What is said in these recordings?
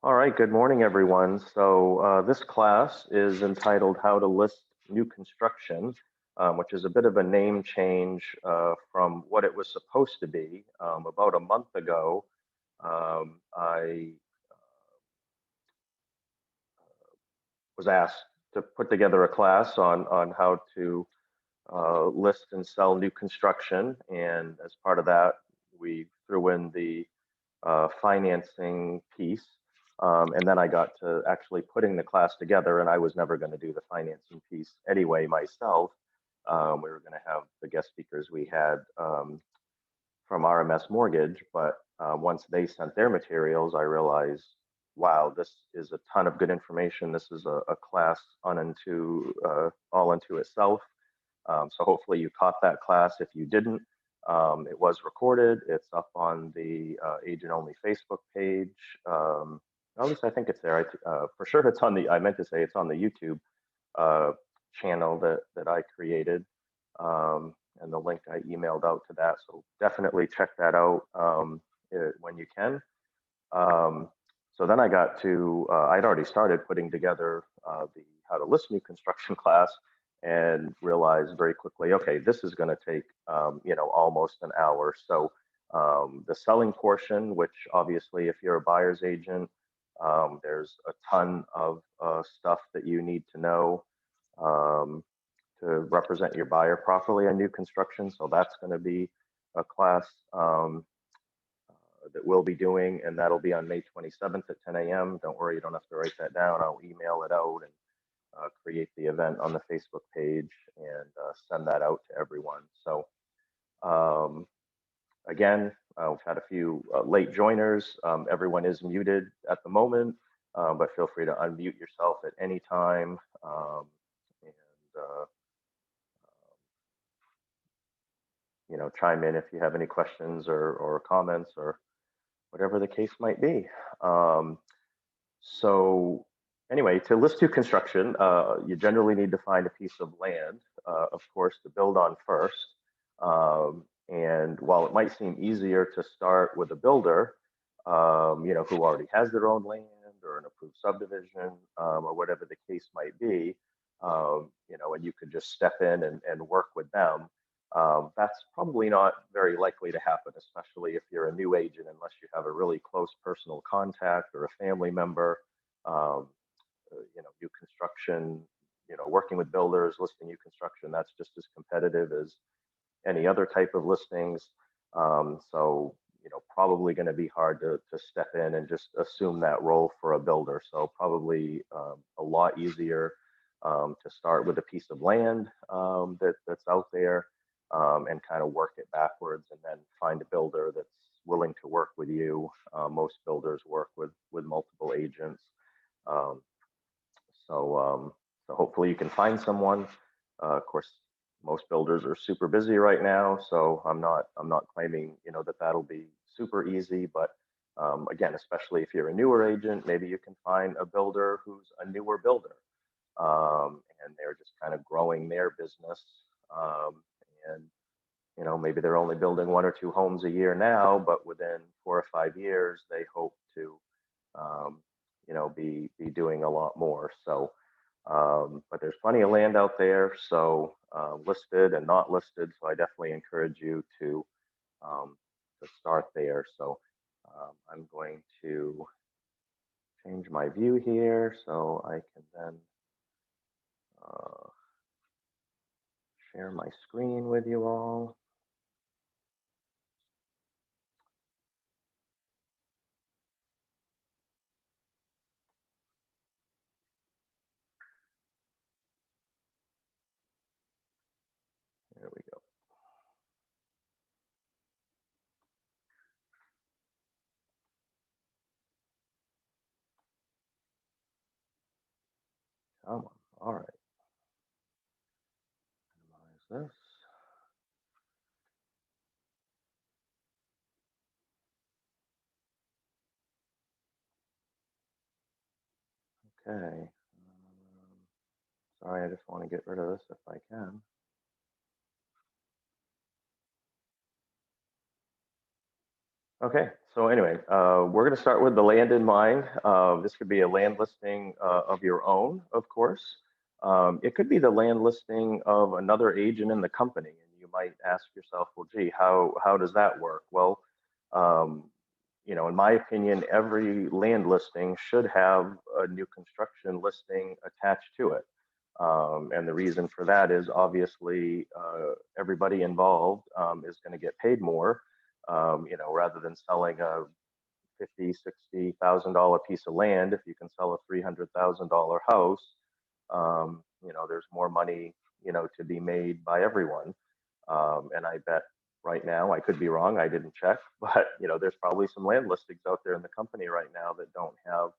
All right, good morning, everyone. This class is entitled How to List New Construction, which is a bit of a name change from what it was supposed to be. About a month ago, I was asked to put together a class on how to list and sell new construction. And as part of that, we threw in the financing piece. And then I got to actually putting the class together, and I was never going to do the financing piece anyway myself. We were going to have the guest speakers we had from RMS Mortgage, but once they sent their materials, I realized, wow, this is a ton of good information. This is a class all unto itself. So hopefully you caught that class. If you didn't, it was recorded. It's up on the Agent Only Facebook page. At least I think it's there. For sure, it's on the. I meant to say it's on the YouTube channel that I created, and the link I emailed out to that. So definitely check that out when you can. So then I got to. I'd already started putting together the how to list new construction class, and realized very quickly, okay, this is going to take almost an hour. So the selling portion, which obviously if you're a buyer's agent, there's a ton of stuff that you need to know to represent your buyer properly on new construction. So that's going to be a class that we'll be doing, and that'll be on May 27th at 10 a.m. Don't worry, you don't have to write that down. I'll email it out and create the event on the Facebook page and send that out to everyone. So again, we've had a few late joiners. Everyone is muted at the moment, but feel free to unmute yourself at any time. Chime in if you have any questions or comments or whatever the case might be. So anyway, to list new construction, you generally need to find a piece of land, of course, to build on first. And while it might seem easier to start with a builder, who already has their own land or an approved subdivision, or whatever the case might be, and you could just step in and work with them. That's probably not very likely to happen, especially if you're a new agent, unless you have a really close personal contact or a family member. New construction, working with builders, listing new construction, that's just as competitive as any other type of listings. So, probably going to be hard to step in and just assume that role for a builder. So probably a lot easier to start with a piece of land that's out there. And kind of work it backwards, and then find a builder that's willing to work with you. Most builders work with multiple agents, so hopefully you can find someone. Of course, most builders are super busy right now, so I'm not claiming that'll be super easy. But again, especially if you're a newer agent, maybe you can find a builder who's a newer builder, and they're just kind of growing their business. And maybe they're only building 1 or 2 homes a year now, but within 4 or 5 years, they hope to, be doing a lot more. So, but there's plenty of land out there, so listed and not listed. So I definitely encourage you to start there. So I'm going to change my view here so I can then share my screen with you all. There we go. Come on. All right. Minimize this. Okay. Sorry, I just want to get rid of this if I can. Okay, So anyway, we're going to start with the land in mind. This could be a land listing of your own, of course. It could be the land listing of another agent in the company, and you might ask yourself, well, gee, how does that work? Well, um, in my opinion, every land listing should have a new construction listing attached to it. And the reason for that is obviously everybody involved is going to get paid more, rather than selling a 50, $60,000 piece of land. If you can sell a $300,000 house, there's more money, to be made by everyone. And I bet right now, I could be wrong, I didn't check, but there's probably some land listings out there in the company right now that don't have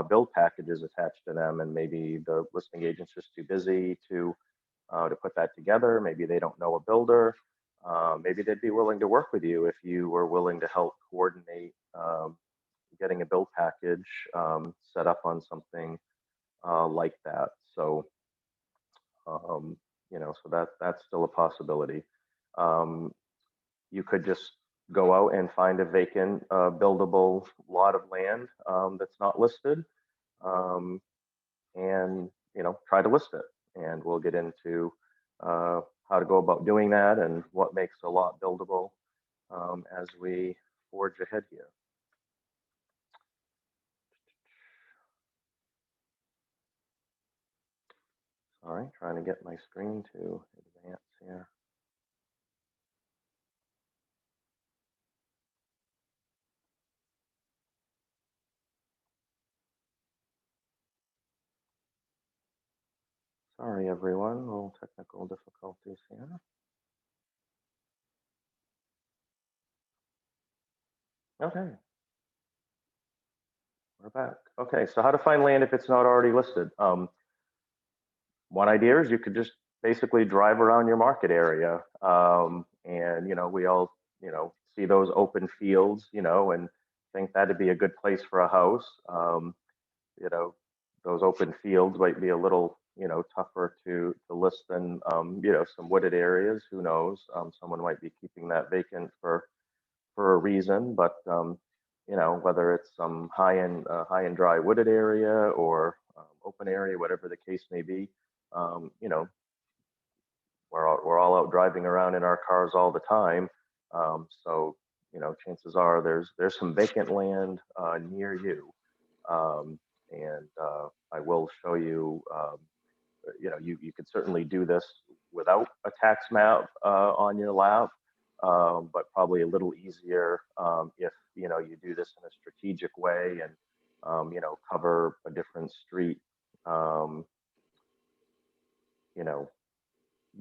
build packages attached to them, and maybe the listing agent's just too busy to put that together. Maybe they don't know a builder. Maybe they'd be willing to work with you if you were willing to help coordinate getting a build package set up on something like that. So, so that's still a possibility. Um, you could just go out and find a vacant, buildable lot of land that's not listed, um, and try to list it. And we'll get into how to go about doing that and what makes a lot buildable as we forge ahead here. All right, trying to get my screen to advance here. Sorry, everyone, little technical difficulties here. Okay, we're back. Okay, so how to find land if it's not already listed? One idea is you could just basically drive around your market area, and we all see those open fields, and think that'd be a good place for a house. You know, those open fields might be a little tougher to list than some wooded areas. Who knows? Someone might be keeping that vacant for a reason, but whether it's some high and dry wooded area or open area, whatever the case may be, um, you know, we're all out driving around in our cars all the time. So chances are there's some vacant land near you, and I will show you. You could certainly do this without a tax map on your lap, but probably a little easier if you do this in a strategic way and cover a different street, um, you know,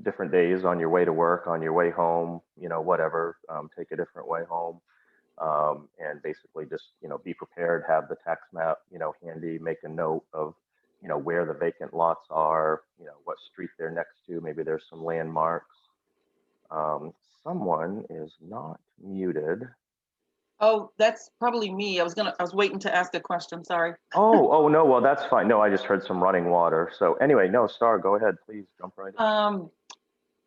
different days on your way to work, on your way home, whatever. Take a different way home, and basically just be prepared, have the tax map handy, make a note of where the vacant lots are, what street they're next to. Maybe there's some landmarks. um, Someone is not muted. Oh, that's probably me. I was waiting to ask a question. Sorry. Oh no, well that's fine. No, I just heard some running water. So anyway, no, Star, go ahead, please jump right in.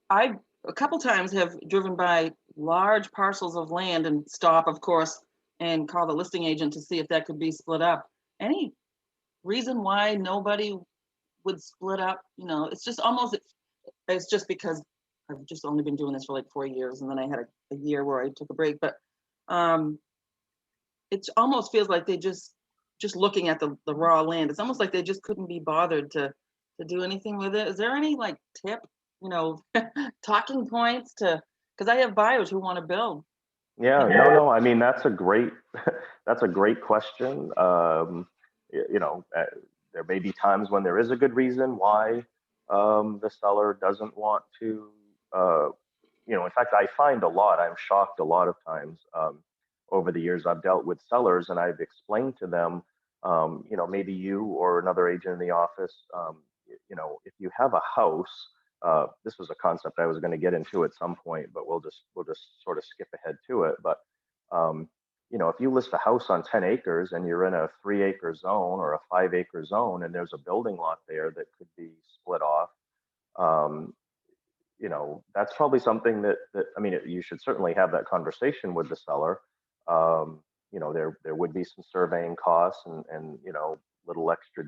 I a couple times have driven by large parcels of land and stop, of course, and call the listing agent to see if that could be split up. Any reason why nobody would split up? It's just almost, it's just because I've just only been doing this for like 4 years, and then I had a year where I took a break. But um, it almost feels like they just looking at the raw land. It's almost like they just couldn't be bothered to do anything with it. Is there any like tip, talking points because I have buyers who want to build. Yeah, no, I mean that's a great that's a great question. There may be times when there is a good reason why the seller doesn't want to. Uh, in fact, I find a lot. I'm shocked a lot of times over the years I've dealt with sellers, and I've explained to them, maybe you or another agent in the office, if you have a house. This was a concept I was going to get into at some point, but we'll just sort of skip ahead to it. But um, if you list a house on 10 acres and you're in a 3 acre zone or a 5 acre zone, and there's a building lot there that could be split off, um, that's probably something that I mean, you should certainly have that conversation with the seller. Um, there would be some surveying costs and little extra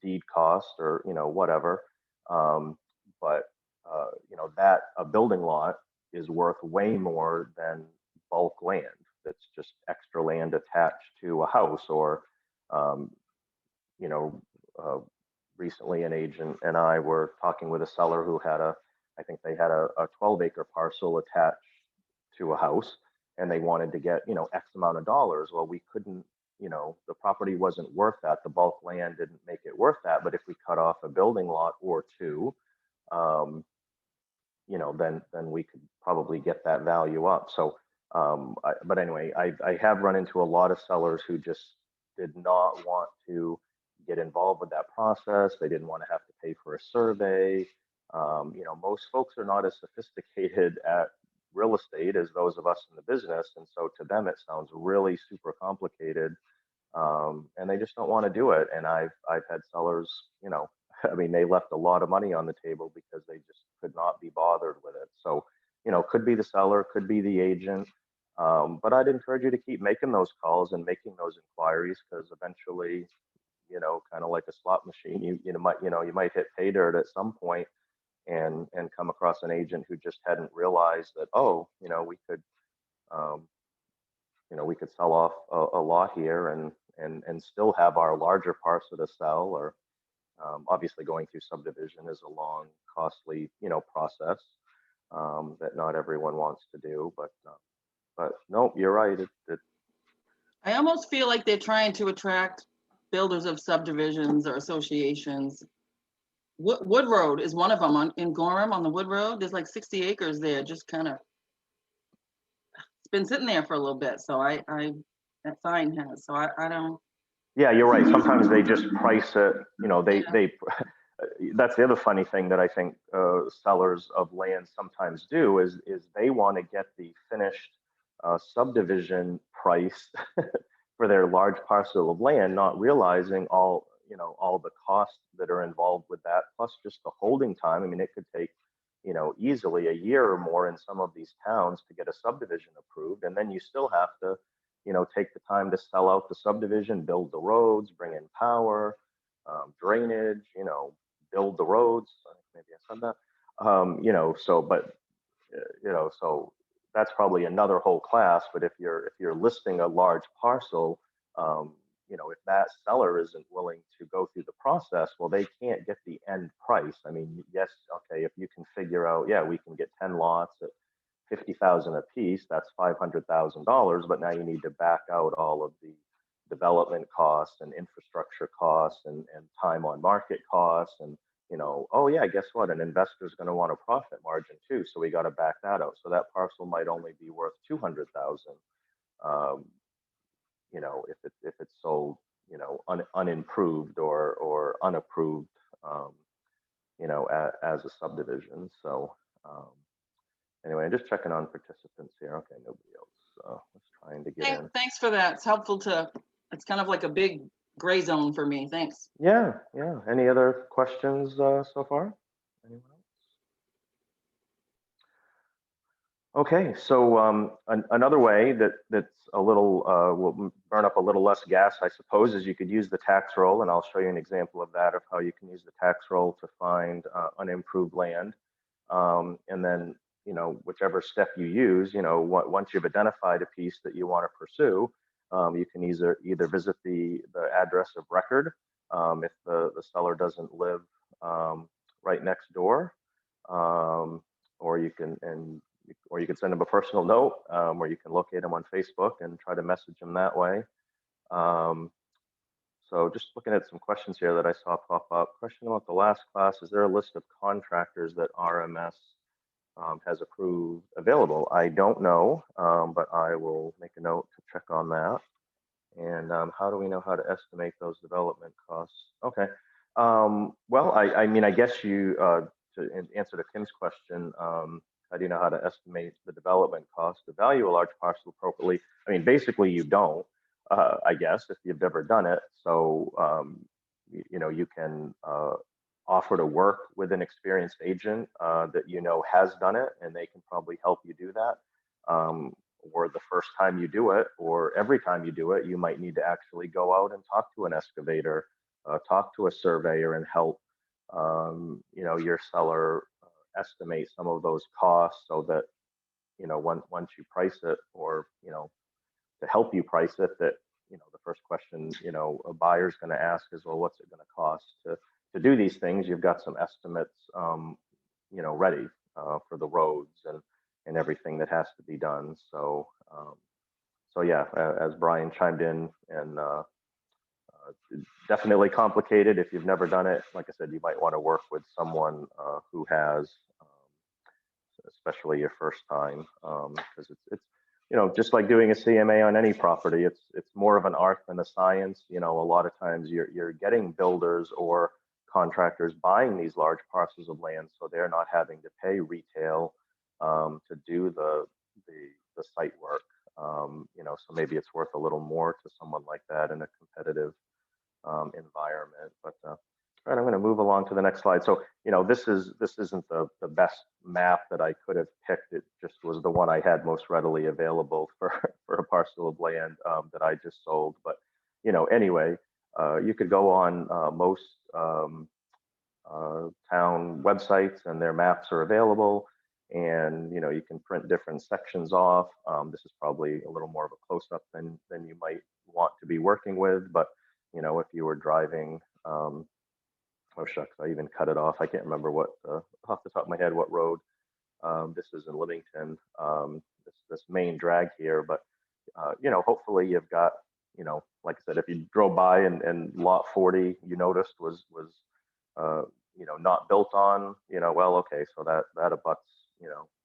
deed cost or whatever. Um, but that a building lot is worth way more than bulk land. That's just extra land attached to a house or um, you know, uh, recently an agent and I were talking with a seller who had I think they had a 12-acre parcel attached to a house and they wanted to get, X amount of dollars. Well, we couldn't, the property wasn't worth that. The bulk land didn't make it worth that. But if we cut off a building lot or two, um, then we could probably get that value up. So, but anyway, I have run into a lot of sellers who just did not want to get involved with that process. They didn't want to have to pay for a survey. Most folks are not as sophisticated at real estate as those of us in the business, and so to them it sounds really super complicated, and they just don't want to do it. And I've had sellers, I mean, they left a lot of money on the table because they just could not be bothered with it. So, could be the seller, could be the agent. But I'd encourage you to keep making those calls and making those inquiries because eventually, kind of like a slot machine, you might hit pay dirt at some point and come across an agent who just hadn't realized that, oh, um, we could sell off a lot here and still have our larger parcel to sell. Or obviously going through subdivision is a long, costly, process that not everyone wants to do. But no, you're right. I almost feel like they're trying to attract builders of subdivisions or associations. Wood Road is one of them in Gorham on the Wood Road. There's like 60 acres there, just kind of, it's been sitting there for a little bit. So that sign has, so I don't. Yeah, you're right. Sometimes they just price it. Yeah. They that's the other funny thing that I think sellers of land sometimes do is they want to get the finished subdivision price for their large parcel of land, not realizing all the costs that are involved with that, plus just the holding time. I mean, it could take easily a year or more in some of these towns to get a subdivision approved, and then you still have to take the time to sell out the subdivision, build the roads, bring in power, drainage, build the roads. Maybe I said that. But so that's probably another whole class. But if you're listing a large parcel, if that seller isn't willing to go through the process, well, they can't get the end price. I mean, yes, okay, if you can figure out, yeah, we can get 10 lots at 50,000 a piece, that's $500,000. But now you need to back out all of the development costs and infrastructure costs and time on market costs and oh yeah, guess what? An investor is going to want a profit margin too, so we got to back that out. So that parcel might only be worth 200,000, um, if it's sold, unimproved or unapproved, um, as a subdivision. So anyway, I'm just checking on participants here. Okay, nobody else. Let's trying to get in. Thanks for that. It's helpful it's kind of like a big gray zone for me. Thanks. Yeah, yeah. Any other questions so far? Anyone else? Okay, so another way that's a little will burn up a little less gas, I suppose, is you could use the tax roll, and I'll show you an example of that, of how you can use the tax roll to find unimproved land. And then, whichever step you use, once you've identified a piece that you want to pursue, you can either visit the address of record if the seller doesn't live right next door, or you can send them a personal note, where you can locate them on Facebook and try to message them that way. Um, so just looking at some questions here that I saw pop up. Question about the last class: is there a list of contractors that RMS has approved available? I don't know, but I will make a note to check on that. And how do we know how to estimate those development costs? Okay. Well, I mean, I guess to answer to Kim's question, how do you know how to estimate the development cost to value a large parcel appropriately? I mean, basically, you don't, I guess, if you've never done it. So, you can offer to work with an experienced agent that has done it, and they can probably help you do that. or the first time you do it, or every time you do it, you might need to actually go out and talk to an excavator, talk to a surveyor, and help your seller estimate some of those costs, so that once you price it, or to help you price it, that the first question a buyer's going to ask is, well, what's it going to cost to do these things? You've got some estimates ready for the roads and everything that has to be done. So yeah, as Brian chimed in, and definitely complicated. If you've never done it, like I said, you might want to work with someone who has, especially your first time, because it's just like doing a CMA on any property. It's more of an art than a science. A lot of times you're getting builders or contractors buying these large parcels of land, so they're not having to pay retail to do the site work. So maybe it's worth a little more to someone like that in a competitive environment. But all right, I'm going to move along to the next slide. So this isn't the best map that I could have picked. It just was the one I had most readily available for for a parcel of land that I just sold. But anyway, you could go on most town websites, and their maps are available. And you can print different sections off. This is probably a little more of a close-up than you might want to be working with. But if you were driving, oh shucks, I even cut it off. I can't remember what off the top of my head what road. This is in Livingston. This main drag here, but hopefully you've got, like I said, if you drove by and lot 40 you noticed was not built on, well, okay, so that abuts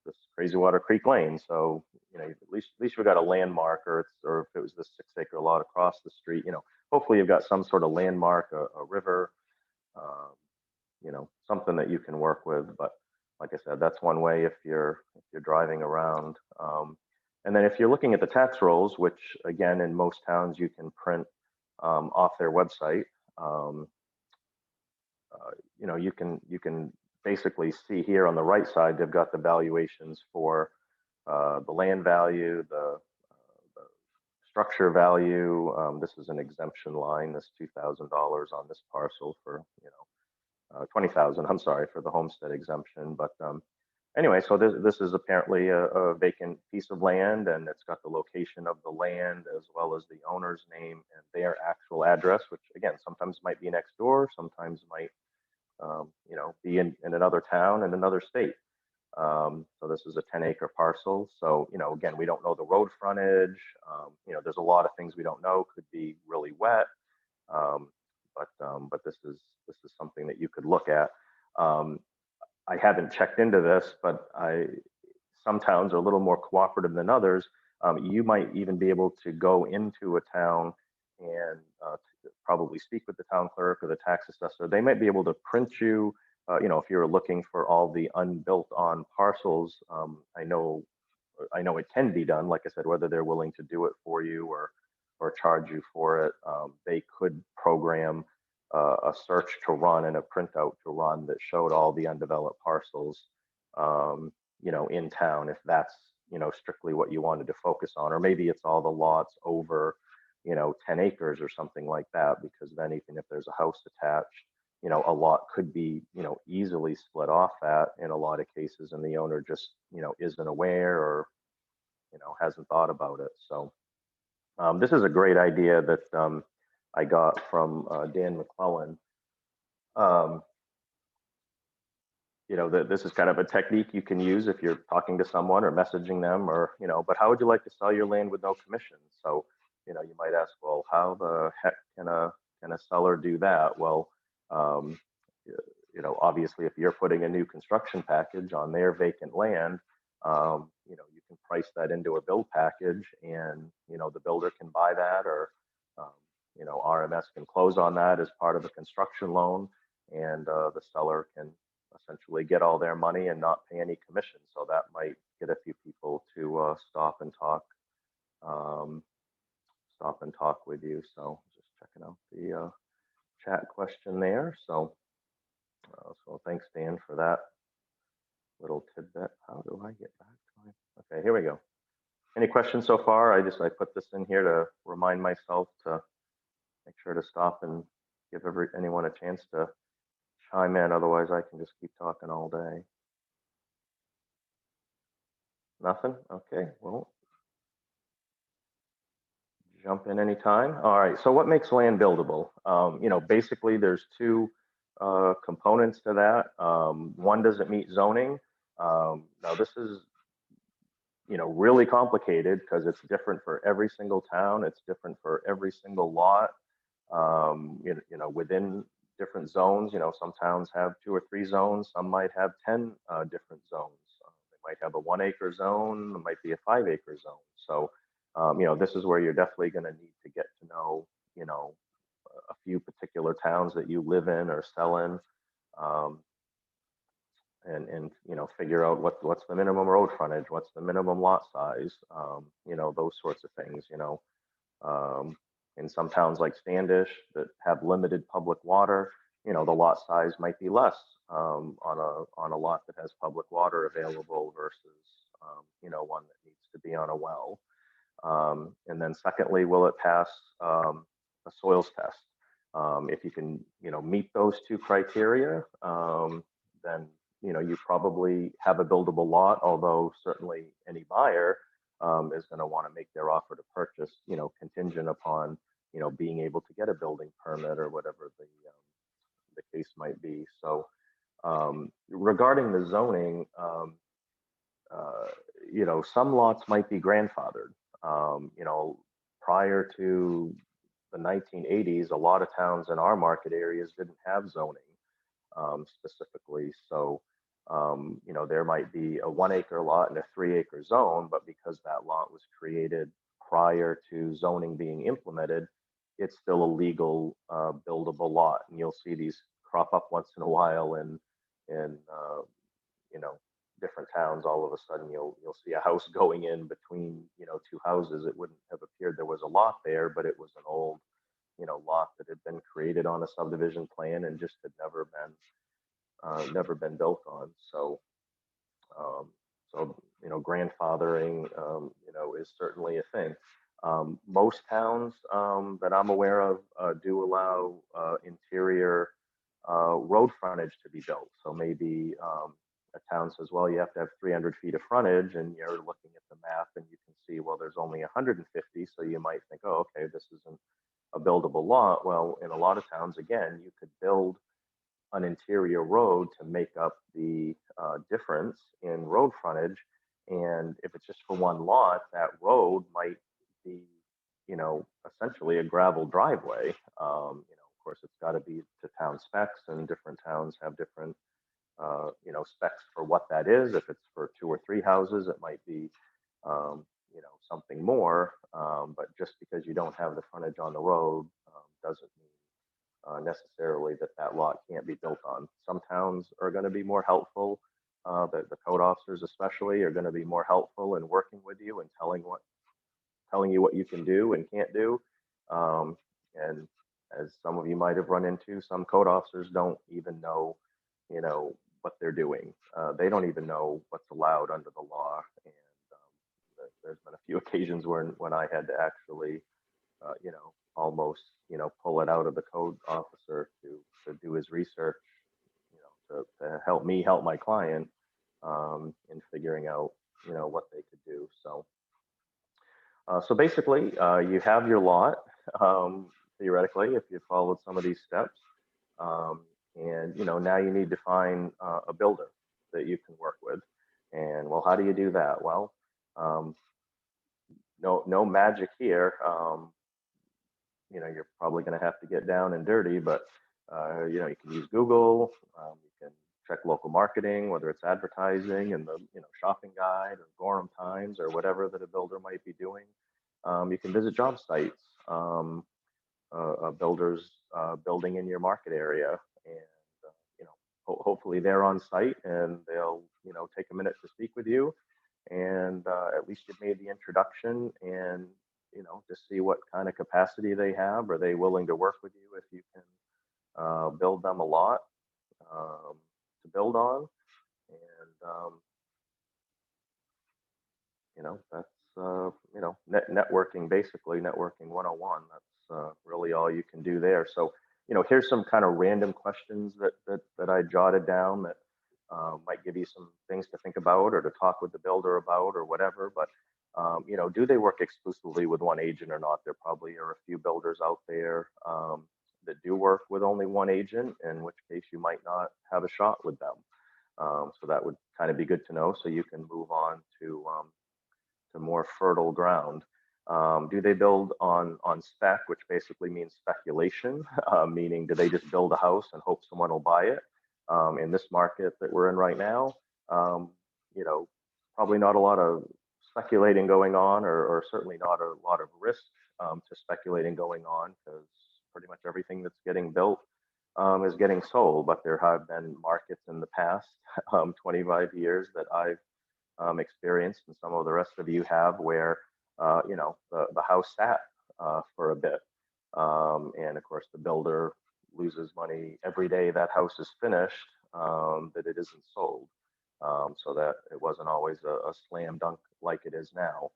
this Crazy Water Creek Lane. So at least we got a landmark, or if it was this 6-acre lot across the street, hopefully you've got some sort of landmark, a river, something that you can work with. But like I said, that's one way if you're driving around. And then if you're looking at the tax rolls, which again in most towns you can print off their website, you can basically see here on the right side they've got the valuations for the land value, the structure value. This is an exemption line. This $2,000 on this parcel for 20,000. I'm sorry, for the homestead exemption. But anyway, so this is apparently a vacant piece of land, and it's got the location of the land as well as the owner's name and their actual address, which again sometimes might be next door, sometimes might be in another town in another state. So this is a 10-acre parcel. So again, we don't know the road frontage. There's a lot of things we don't know. Could be really wet. But this is something that you could look at. I haven't checked into this, but some towns are a little more cooperative than others. You might even be able to go into a town and probably speak with the town clerk or the tax assessor. They might be able to print you, if you're looking for all the unbuilt on parcels. I know it can be done. Like I said, whether they're willing to do it for you or charge you for it, they could program a search to run and a printout to run that showed all the undeveloped parcels, in town, if that's, strictly what you wanted to focus on. Or maybe it's all the lots over, 10 acres or something like that, because then even if there's a house attached, a lot could be, easily split off at in a lot of cases, and the owner just, isn't aware, or, hasn't thought about it. So this is a great idea that I got from Dan McClellan. That this is kind of a technique you can use if you're talking to someone or messaging them, or but how would you like to sell your land with no commission? So you might ask, well, how the heck can a seller do that? Well, um, obviously if you're putting a new construction package on their vacant land, you can price that into a build package, and the builder can buy that, or um, RMS can close on that as part of a construction loan, and the seller can essentially get all their money and not pay any commission. So that might get a few people to um, stop and talk with you. So just checking out the chat question there. So thanks, Dan, for that little tidbit. How do I get back to my? Okay, here we go. Any questions so far? I put this in here to remind myself to make sure to stop and give anyone a chance to chime in. Otherwise, I can just keep talking all day. Nothing? Okay, well, jump in anytime. All right, so what makes land buildable? Basically there's two components to that. One, does it meet zoning? Now this is, really complicated because it's different for every single town. It's different for every single lot. Within different zones, some towns have 2 or 3 zones. Some might have 10 different zones. They might have a 1 acre zone. It might be a 5 acre zone. So, this is where you're definitely going to need to get to know, a few particular towns that you live in or sell in. Um, and figure out what's the minimum road frontage, what's the minimum lot size, those sorts of things. Um, in some towns like Standish that have limited public water, the lot size might be less on a lot that has public water available versus one that needs to be on a well. And then secondly, will it pass a soils test? If you can, meet those two criteria, then, you probably have a buildable lot, although certainly any buyer is going to want to make their offer to purchase, contingent upon, being able to get a building permit or whatever the case might be. So regarding the zoning, some lots might be grandfathered. Prior to the 1980s, a lot of towns in our market areas didn't have zoning specifically. So, there might be a 1 acre lot and a 3 acre zone, but because that lot was created prior to zoning being implemented, it's still a legal buildable lot. And you'll see these crop up once in a while in you know different towns. All of a sudden you'll see a house going in between 2 houses. It wouldn't have appeared there was a lot there, but it was an old lot that had been created on a subdivision plan and just had never been built on. So um, grandfathering is certainly a thing. Most towns that I'm aware of do allow interior road frontage to be built. So maybe a town says, well, you have to have 300 feet of frontage, and you're looking at the map and you can see, well, there's only 150. So you might think, oh, okay, this isn't a buildable lot. Well, in a lot of towns, again, you could build an interior road to make up the difference in road frontage. And if it's just for one lot, that road might be, essentially a gravel driveway. Of course, it's got to be to town specs, and different towns have different, specs for what that is. If it's for 2 or 3 houses, it might be, something more. But just because you don't have the frontage on the road doesn't mean necessarily that lot can't be built on. Some towns are going to be more helpful. The code officers, especially, are going to be more helpful in working with you and telling you what you can do and can't do. And as some of you might have run into, some code officers don't even know, what they're doing. They don't even know what's allowed under the law. And there's been a few occasions when I had to actually almost, pull it out of the code officer to do his research, to help me help my client in figuring out, what they could do. So basically, you have your lot, theoretically, if you followed some of these steps. And, now you need to find a builder that you can work with. And well, how do you do that? Well, no magic here. You're probably going to have to get down and dirty, but you can use Google. You can check local marketing, whether it's advertising and the shopping guide or Gorham Times or whatever that a builder might be doing. You can visit job sites, builders building in your market area, and hopefully they're on site and they'll take a minute to speak with you, and at least you've made the introduction, and just see what kind of capacity they have. Are they willing to work with you if you can build them a lot to build on? And that's networking, basically networking 101. That's really all you can do there. So, here's some kind of random questions that I jotted down that might give you some things to think about or to talk with the builder about or whatever. But do they work exclusively with one agent or not? There probably are a few builders out there that do work with only one agent, in which case you might not have a shot with them. So that would kind of be good to know, so you can move on to more fertile ground. Do they build on spec, which basically means speculation, meaning do they just build a house and hope someone will buy it? In this market that we're in right now, um, you know, probably not a lot of speculating going on, or certainly not a lot of risk to speculating going on, because pretty much everything that's getting built is getting sold. But there have been markets in the past 25 years that I've experienced, and some of the rest of you have, where the house sat for a bit, and of course the builder loses money every day that house is finished, that it isn't sold. So that it wasn't always a slam dunk like it is now.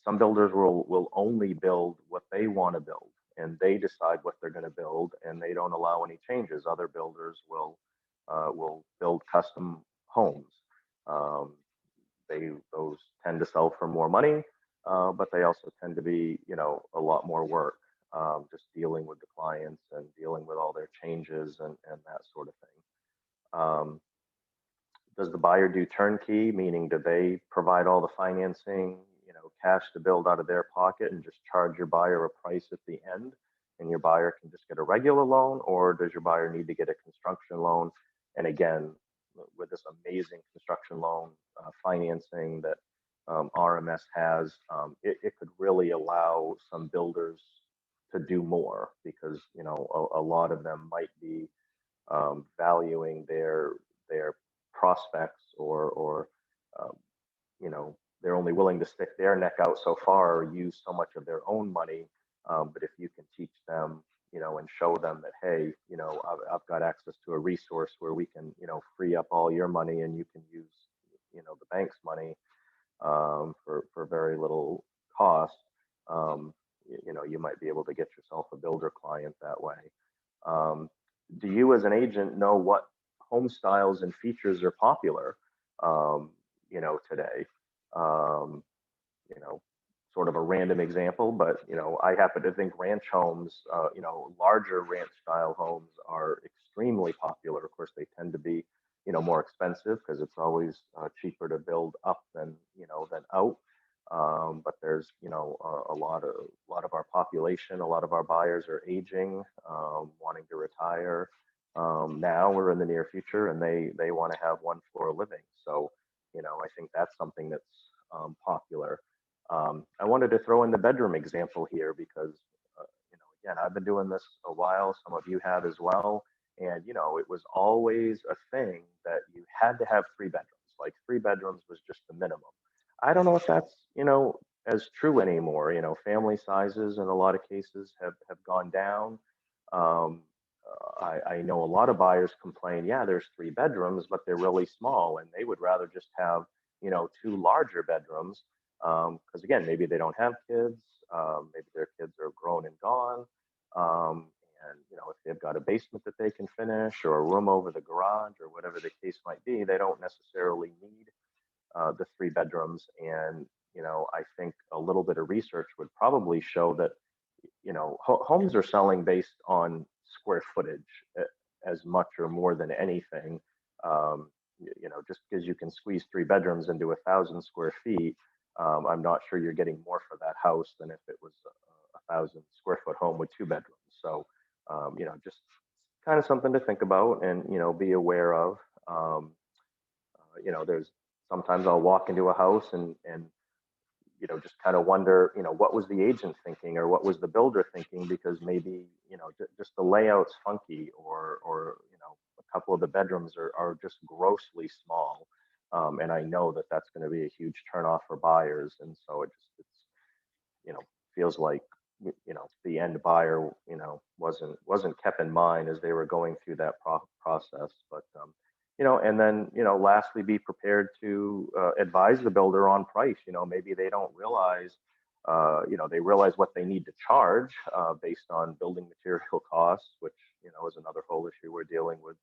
Some builders will only build what they want to build, and they decide what they're going to build, and they don't allow any changes. Other builders will build custom homes. Um, those tend to sell for more money, but they also tend to be, a lot more work, just dealing with the clients and dealing with all their changes and that sort of thing. Does the buyer do turnkey, meaning do they provide all the financing, cash to build out of their pocket and just charge your buyer a price at the end, and your buyer can just get a regular loan, or does your buyer need to get a construction loan? And again, with this amazing construction loan financing that RMS has, it could really allow some builders to do more, because a lot of them might be valuing their prospects, or um, they're only willing to stick their neck out so far or use so much of their own money. But if you can teach them, and show them that, hey, I've got access to a resource where we can, free up all your money, and you can use, the bank's money for very little cost. You might be able to get yourself a builder client that way. Um, do you, as an agent, know what home styles and features are popular, today? Um, you know, Sort of a random example, but I happen to think ranch homes, larger ranch style homes are extremely popular. Of course, they tend to be, more expensive, because it's always cheaper to build up than out. But there's, a lot of our population, a lot of our buyers are aging, wanting to retire now or in the near future, and they want to have one floor living. So, I think that's something that's popular. I wanted to throw in the bedroom example here, because, again, I've been doing this a while. Some of you have as well. And, it was always a thing that you had to have three bedrooms. Like, three bedrooms was just the minimum. I don't know if that's, as true anymore. Family sizes in a lot of cases have gone down. Um, I know a lot of buyers complain, yeah, there's three bedrooms, but they're really small, and they would rather just have, two larger bedrooms, because again, maybe they don't have kids, maybe their kids are grown and gone, um, and if they've got a basement that they can finish, or a room over the garage, or whatever the case might be, they don't necessarily need the three bedrooms. And I think a little bit of research would probably show that homes are selling based on square footage, as much or more than anything. Just because you can squeeze three bedrooms into 1,000 square feet, I'm not sure you're getting more for that house than if it was a 1,000 square foot home with two bedrooms. So, just kind of something to think about, and be aware of. Um, there's sometimes I'll walk into a house, and just kind of wonder, what was the agent thinking, or what was the builder thinking, because maybe, just the layout's funky, or a couple of the bedrooms are just grossly small. And I know that that's going to be a huge turnoff for buyers. And so it's, you know, feels like, the end buyer, wasn't kept in mind as they were going through that process. But, and then, lastly, be prepared to advise the builder on price. Maybe they don't realize, they realize what they need to charge based on building material costs, which, is another whole issue we're dealing with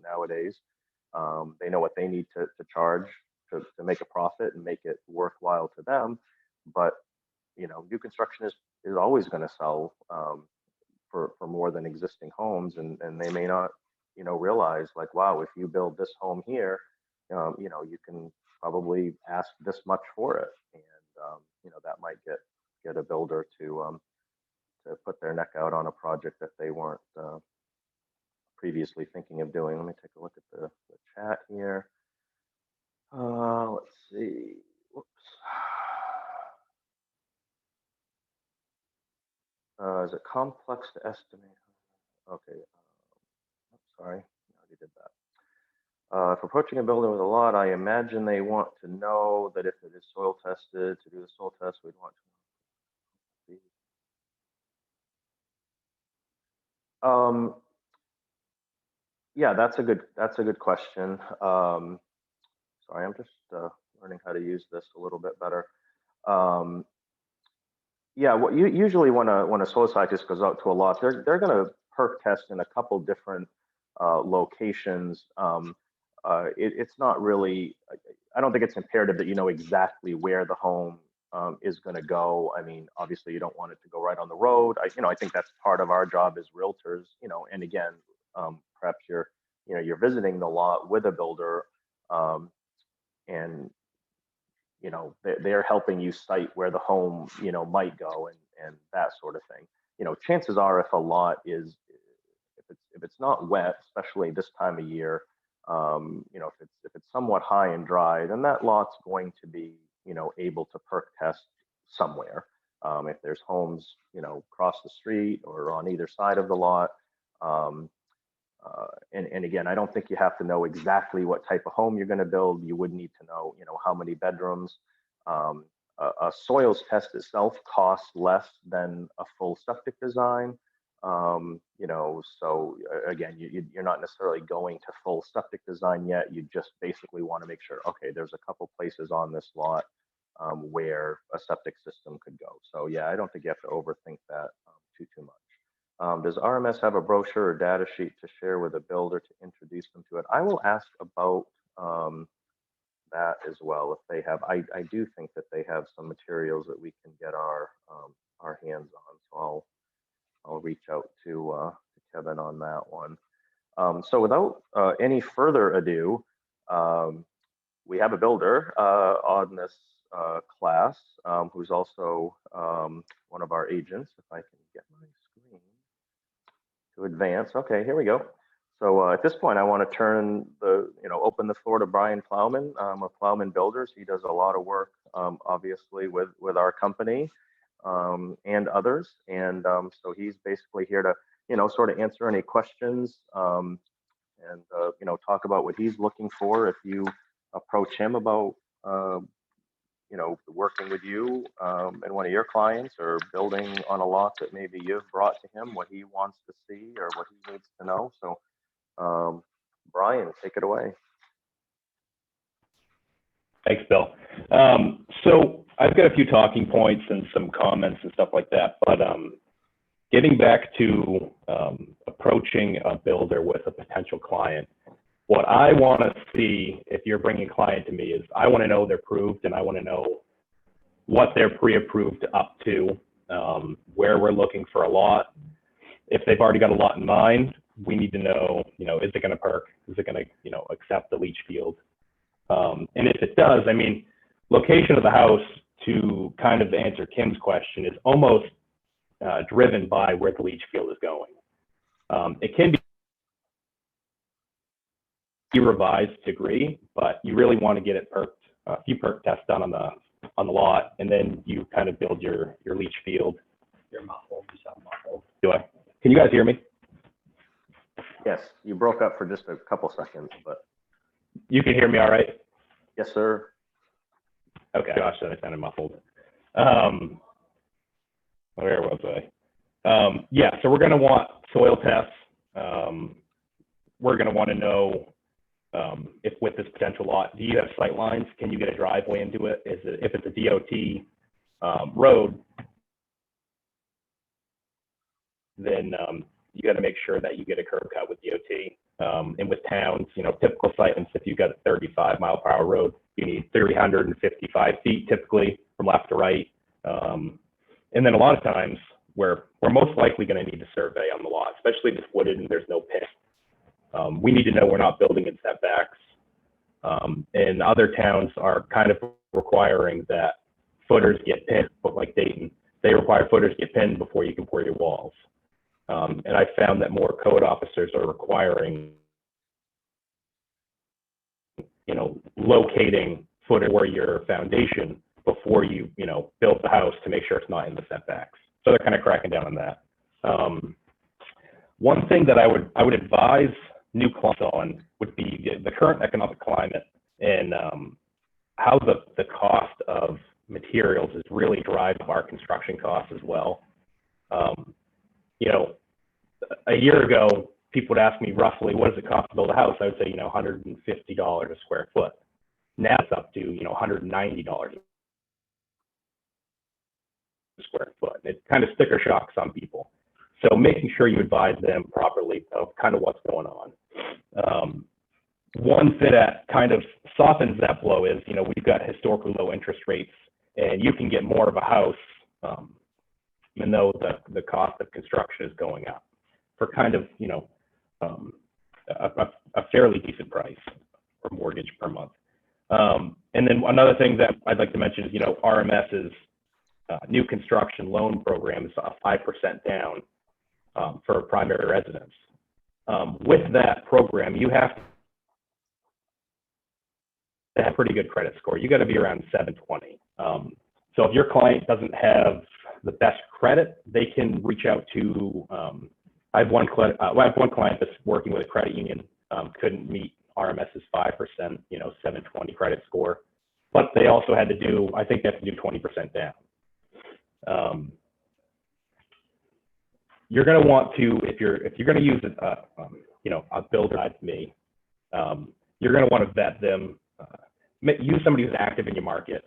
nowadays. They know what they need to charge to make a profit and make it worthwhile to them. But, new construction is always going to sell for more than existing homes, and they may not realize, like, wow, if you build this home here, you can probably ask this much for it, and that might get a builder to put their neck out on a project that they weren't previously thinking of doing. Let me take a look at the chat here. Let's see. Whoops. Is it complex to estimate? Okay. Sorry, I already did that. If approaching a builder with a lot, I imagine they want to know that if it is soil tested, to do the soil test, we'd want to know. Yeah, that's a good question. Sorry, I'm just learning how to use this a little bit better. Yeah, what you usually when a soil scientist goes out to a lot, they're going to perk test in a couple different locations. It's not really. I don't think it's imperative that you know exactly where the home is going to go. I mean, obviously, you don't want it to go right on the road. I think that's part of our job as realtors. And again, perhaps you're visiting the lot with a builder, and they're helping you cite where the home might go, and that sort of thing. Chances are, if a lot is, if it's not wet, especially this time of year, if it's somewhat high and dry, then that lot's going to be able to perk test somewhere. If there's homes across the street or on either side of the lot. And again, I don't think you have to know exactly what type of home you're going to build. You would need to know, how many bedrooms. A soils test itself costs less than a full septic design. So again, you're not necessarily going to full septic design yet. You just basically want to make sure, okay, there's a couple places on this lot where a septic system could go. So yeah, I don't think you have to overthink that too much. Does RMS have a brochure or data sheet to share with a builder to introduce them to it? I will ask about that as well if they have. I do think that they have some materials that we can get our hands on. So I'll reach out to Kevin on that one. So without any further ado, we have a builder on this class who's also one of our agents. If I can get my screen to advance. Okay, here we go. So at this point, I want to open the floor to Brian Plowman of Plowman Builders. He does a lot of work, obviously, with our company and others. And so he's basically here to, sort of answer any questions and, talk about what he's looking for if you approach him about, working with you and one of your clients, or building on a lot that maybe you've brought to him, what he wants to see or what he needs to know. So Brian, take it away. Thanks, Bill. So I've got a few talking points and some comments and stuff like that, but getting back to approaching a builder with a potential client, what I want to see if you're bringing a client to me is I want to know they're approved, and I want to know what they're pre-approved up to, where we're looking for a lot. If they've already got a lot in mind, we need to know, is it going to perk? Is it going to, accept the leach field? And if it does, I mean, location of the house, to kind of answer Kim's question, is almost driven by where the leach field is going. It can be revised to degree, but you really want to get it perked, a few perk tests done on the lot, and then you kind of build your leach field. You're muffled. You sound muffled. Can you guys hear me? Yes, you broke up for just a couple seconds, but you can hear me all right? Yes, sir. Okay, gosh, I sounded muffled. Where was I? Yeah, so we're going to want soil tests. We're going to want to know if with this potential lot, do you have sight lines? Can you get a driveway into it? If it's a DOT road, then you got to make sure that you get a curb cut with DOT. And with towns, typical site lengths, if you've got a 35-mile-per-hour road, you need 355 feet typically from left to right. And then a lot of times we're most likely going to need a survey on the lot, especially if it's wooded and there's no pit. We need to know we're not building in setbacks. And other towns are kind of requiring that footers get pinned, but like Dayton, they require footers get pinned before you can pour your walls. And I found that more code officers are requiring, locating footer or your foundation before you, build the house to make sure it's not in the setbacks. So they're kind of cracking down on that. One thing that I would advise new clients on would be the current economic climate and how the cost of materials is really driving our construction costs as well. A year ago, people would ask me roughly, what does it cost to build a house? I would say, $150 a square foot. Now it's up to, $190 a square foot. It kind of sticker shocks some people. So making sure you advise them properly of kind of what's going on. One thing that kind of softens that blow is, we've got historically low interest rates, and you can get more of a house, even though the cost of construction is going up, for kind of, a fairly decent price or mortgage per month. And then another thing that I'd like to mention is, RMS's new construction loan program is a 5% down for a primary residence. With that program, you have to have pretty good credit score. You got to be around 720. So if your client doesn't have the best credit, they can reach out to. I have one client that's working with a credit union, couldn't meet RMS's 5%, 720 credit score, but they also had to do, I think they have to do 20% down. You're going to want to, if you're going to use a builder like me, you're going to want to vet them. Use somebody who's active in your market.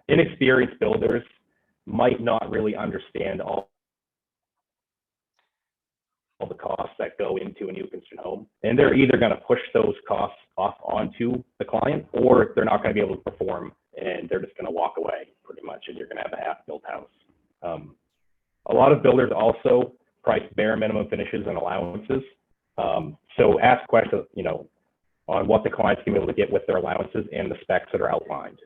Inexperienced builders might not really understand all the costs that go into a new construction home, and they're either going to push those costs off onto the client, or they're not going to be able to perform, and they're just going to walk away pretty much, and you're going to have a half-built house. A lot of builders also price bare minimum finishes and allowances. So ask questions, on what the client's going to be able to get with their allowances and the specs that are outlined.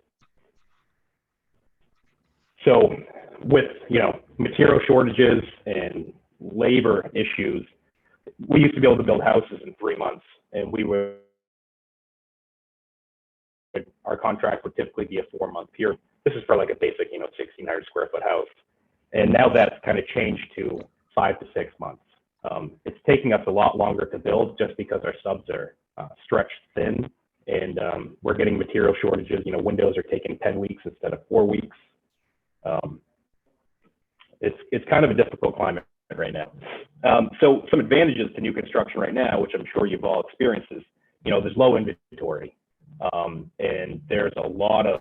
So with, material shortages and labor issues, we used to be able to build houses in 3 months, and our contract would typically be a 4-month period. This is for like a basic, 1,600 square foot house. And now that's kind of changed to 5 to 6 months. It's taking us a lot longer to build just because our subs are stretched thin, and we're getting material shortages. Windows are taking 10 weeks instead of 4 weeks. It's kind of a difficult climate right now. So some advantages to new construction right now, which I'm sure you've all experienced, is, there's low inventory, and there's a lot of,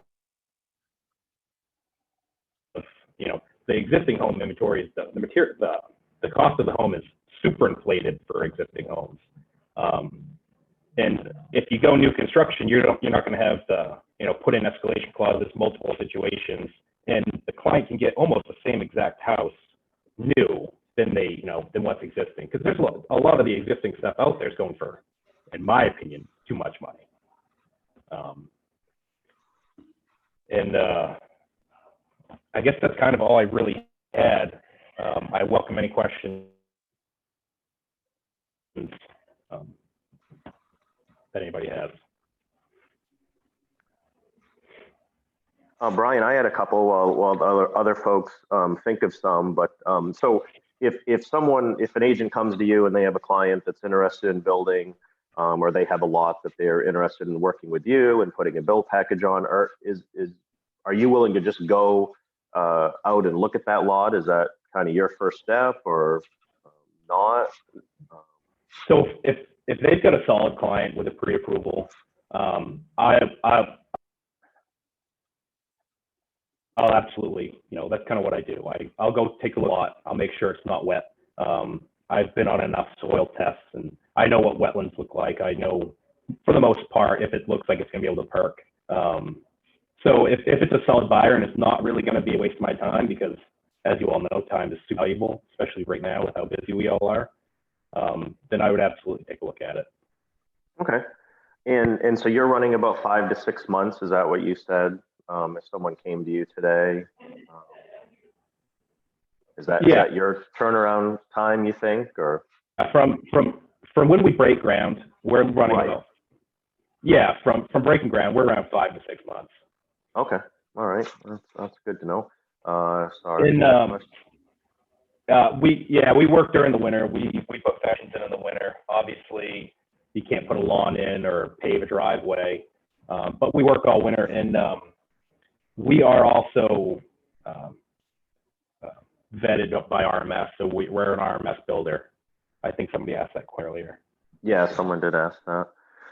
the existing home inventory is the cost of the home is super inflated for existing homes. And if you go new construction, you're not going to have the, put in escalation clauses, multiple situations, and the client can get almost the same exact house new than than what's existing. Because there's a lot of the existing stuff out there is going for, in my opinion, too much money. I guess that's kind of all I really had. I welcome any questions that anybody has. Brian, I had a couple while other folks think of some, but so if an agent comes to you and they have a client that's interested in building, or they have a lot that they're interested in working with you and putting a build package on, or are you willing to just go out and look at that lot? Is that kind of your first step, or not? So if if they've got a solid client with a pre-approval, I'll absolutely, that's kind of what I do. I'll go take a lot. I'll make sure it's not wet. I've been on enough soil tests, and I know what wetlands look like. I know, for the most part, if it looks like it's going to be able to perk. So if it's a solid buyer and it's not really going to be a waste of my time, because as you all know, time is super valuable, especially right now with how busy we all are, then I would absolutely take a look at it. Okay. And so you're running about 5 to 6 months. Is that what you said? If someone came to you today, is that your turnaround time, you think, or? From when we break ground, we're running about, from breaking ground, we're around 5 to 6 months. Okay. All right. That's good to know. Sorry. We work during the winter. We put fountains in the winter. Obviously, you can't put a lawn in or pave a driveway, but we work all winter, and we are also vetted up by RMS, so we're an RMS builder. I think somebody asked that earlier. Yeah, someone did ask that.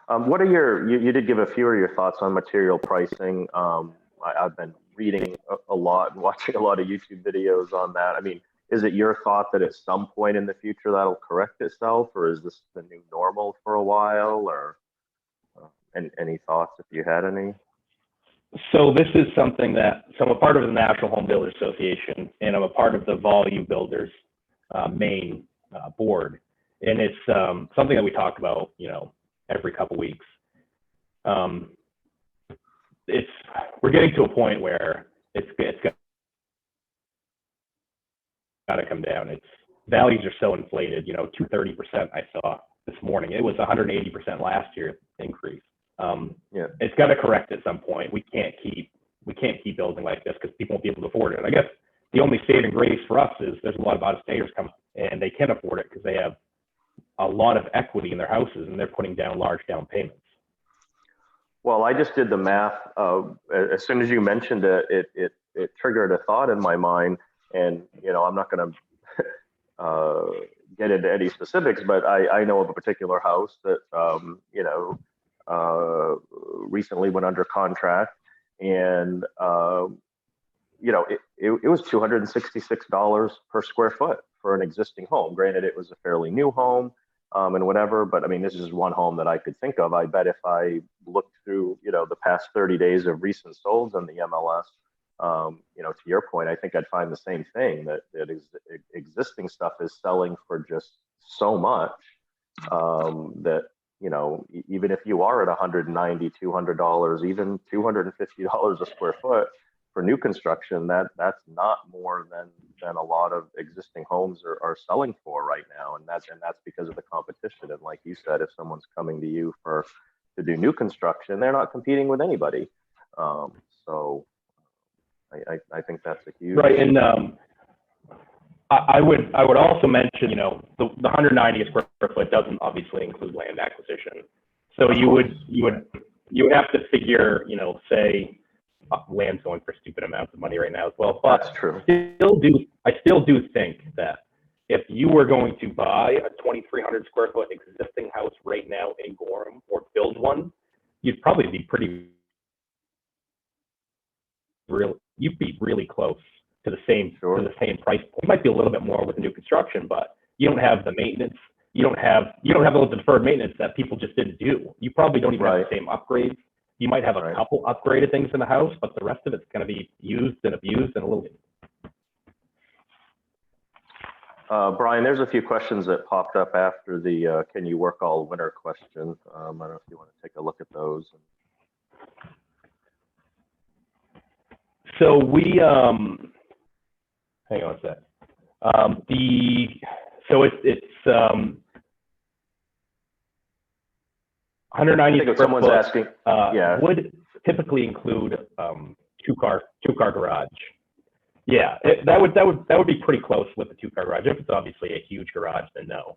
What are you did give a few of your thoughts on material pricing. I've been reading a lot and watching a lot of YouTube videos on that. I mean, is it your thought that at some point in the future that'll correct itself, or is this the new normal for a while, or any thoughts if you had any? So this is something so I'm a part of the National Home Builders Association, and I'm a part of the Volume Builders main board. And it's something that we talk about, every couple weeks. We're getting to a point where it's got to come down. Values are so inflated, 230% I saw this morning. It was 180% last year increase. It's got to correct at some point. We can't keep building like this because people won't be able to afford it. I guess the only saving grace for us is there's a lot of out-of-staters coming, and they can afford it because they have a lot of equity in their houses, and they're putting down large down payments. Well, I just did the math. As soon as you mentioned it, it triggered a thought in my mind, and I'm not going to get into any specifics, but I know of a particular house that recently went under contract, and it was $266 per square foot for an existing home. Granted, it was a fairly new home, and whatever, but I mean, this is one home that I could think of. I bet if I looked through, the past 30 days of recent solds on the MLS, to your point, I think I'd find the same thing, that existing stuff is selling for just so much, that, even if you are at $190, $200, even $250 a square foot for new construction, that's not more than a lot of existing homes are selling for right now, and that's because of the competition. And like you said, if someone's coming to you to do new construction, they're not competing with anybody. So I think that's a huge right. And I would also mention, the 190 square foot doesn't obviously include land acquisition. So you would have to figure, say, land's going for stupid amounts of money right now as well. But that's true. I still do think that if you were going to buy a 2,300 square foot existing house right now in Gorham or build one, you'd probably be you'd be really close to the same price point. You might be a little bit more with the new construction, but you don't have the maintenance. You don't have all the deferred maintenance that people just didn't do. You probably don't even have the same upgrades. You might have a couple upgraded things in the house, but the rest of it's going to be used and abused and a little bit. Brian, there's a few questions that popped up after the can you work all winter question. I don't know if you want to take a look at those. So we, hang on a sec. It's 190 square someone's foot, asking, would typically include two-car garage. Yeah, that would be pretty close with the 2-car garage. If it's obviously a huge garage, then no.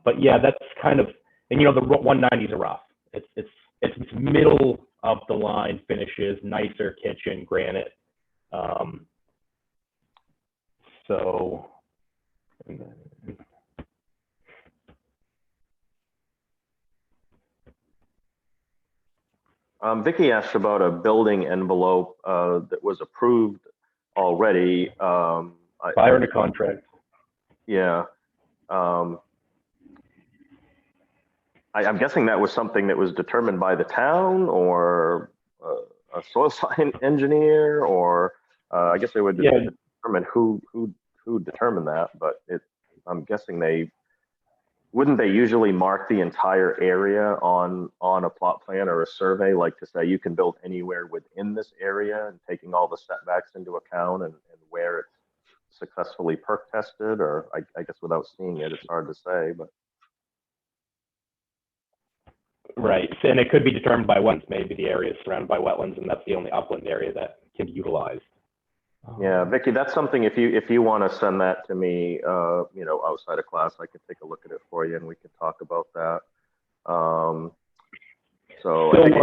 But yeah, that's kind of, and the 190s are rough. It's middle of the line finishes, nicer kitchen, granite. Vicky asked about a building envelope that was approved already. Fire and a contract. Yeah. Um, I'm guessing that was something that was determined by the town or a soil science engineer, or I guess they would Yeah, determine who determined that. But I'm guessing wouldn't they usually mark the entire area on a plot plan or a survey, like to say you can build anywhere within this area and taking all the setbacks into account and where it's successfully perk tested, or I guess without seeing it, it's hard to say, but. right. And it could be determined by wetlands. Maybe the area is surrounded by wetlands, and that's the only upland area that can be utilized. Yeah, Vicky, that's something if you want to send that to me, outside of class, I can take a look at it for you and we can talk about that. So I think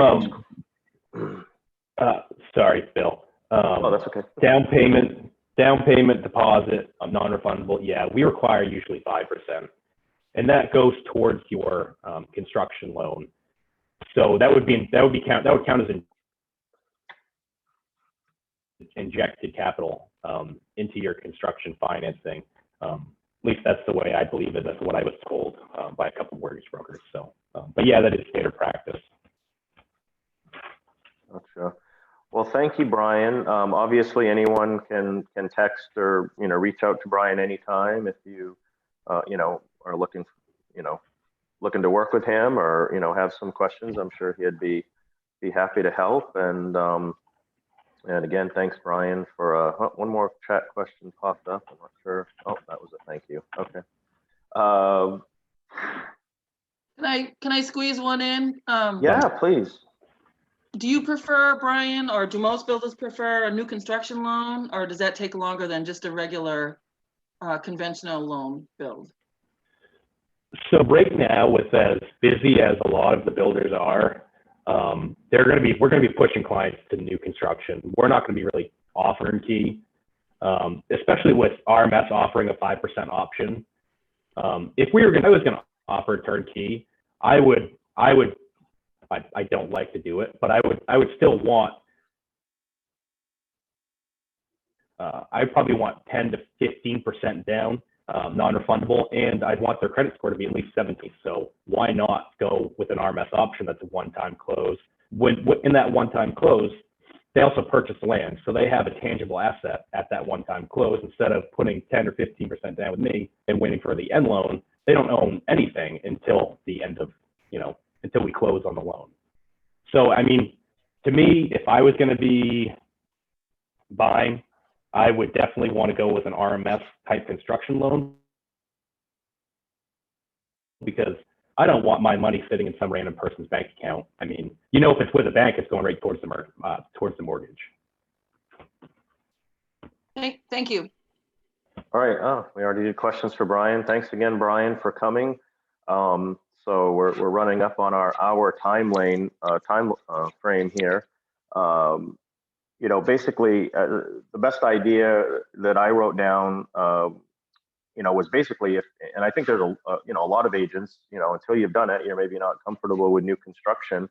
sorry, Bill. oh, that's okay. Down payment deposit, non-refundable. Yeah, we require usually 5%, and that goes towards your construction loan. So that would count as injected capital into your construction financing. At least that's the way I believe it. That's what I was told by a couple of mortgage brokers. So, but yeah, that is standard practice. Gotcha. Well, thank you, Brian. Obviously, anyone can text or reach out to Brian anytime if you are looking looking to work with him or have some questions. I'm sure he'd be happy to help. And again, thanks, Brian, for one more chat question popped up. I'm not sure. Oh, that was a thank you. Okay. Can I squeeze one in? Yeah, please. Do you prefer, Brian, or do most builders prefer a new construction loan, or does that take longer than just a regular conventional loan build? So right now, with as busy as a lot of the builders are, we're going to be pushing clients to new construction. We're not going to be really offering key, especially with RMS offering a 5% option. If I was going to offer turnkey, I don't like to do it, but I would still want, I probably want 10 to 15% down, non-refundable, and I'd want their credit score to be at least 70. So why not go with an RMS option that's a one-time close? In that one-time close, they also purchase land, so they have a tangible asset at that one-time close. Instead of putting 10 or 15% down with me and waiting for the end loan, they don't own anything until the end of, until we close on the loan. So, I mean, to me, if I was going to be buying, I would definitely want to go with an RMS type construction loan, because I don't want my money sitting in some random person's bank account. I mean, if it's with a bank, it's going right towards the mortgage. Thank you. All right. Oh, we already did questions for Brian. Thanks again, Brian, for coming. So we're running up on our hour time frame here. Basically, the best idea that I wrote down, was basically and I think there's a lot of agents, until you've done it, you're maybe not comfortable with new construction.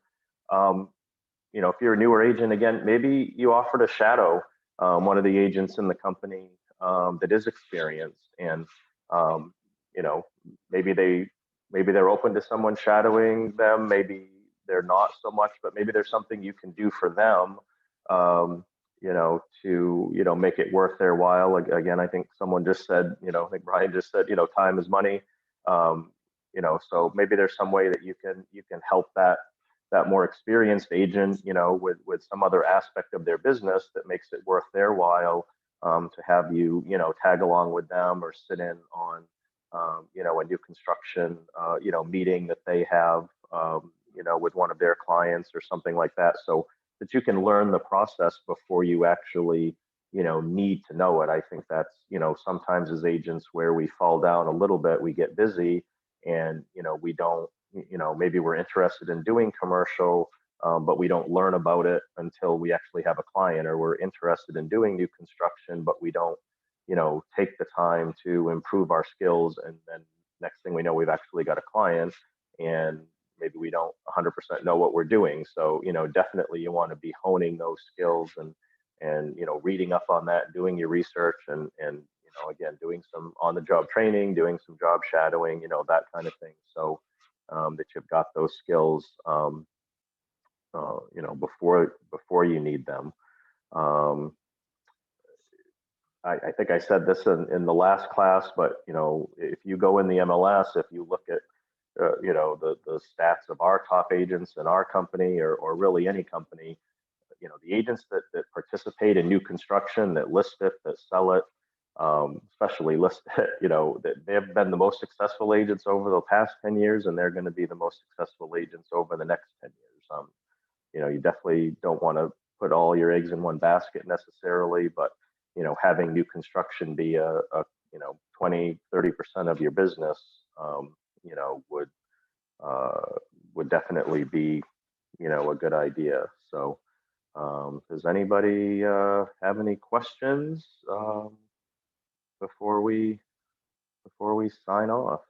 If you're a newer agent, again, maybe you offer to shadow one of the agents in the company that is experienced, and maybe they're open to someone shadowing them. Maybe they're not so much, but maybe there's something you can do for them, to make it worth their while. Again, I think someone just said, I think Brian just said, time is money. So maybe there's some way that you can help that more experienced agent, with some other aspect of their business that makes it worth their while to have you, tag along with them or sit in on, a new construction, meeting that they have, with one of their clients or something like that, so that you can learn the process before you actually, need to know it. I think that's, sometimes as agents where we fall down a little bit, we get busy and, we don't, maybe we're interested in doing commercial, but we don't learn about it until we actually have a client, or we're interested in doing new construction, but we don't, take the time to improve our skills. And then next thing we know, we've actually got a client, and maybe we don't 100% know what we're doing. So, definitely you want to be honing those skills and reading up on that, doing your research, and again, doing some on-the-job training, doing some job shadowing, that kind of thing. So that you've got those skills, before you need them. I think I said this in the last class, but if you go in the MLS, if you look at the stats of our top agents in our company, or really any company, the agents that participate in new construction, that list it, that sell it, especially list it, that they've been the most successful agents over the past 10 years, and they're going to be the most successful agents over the next 10 years. You definitely don't want to put all your eggs in one basket necessarily, but having new construction be a 20, 30% of your business, would definitely be, a good idea. So, does anybody have any questions before we sign off?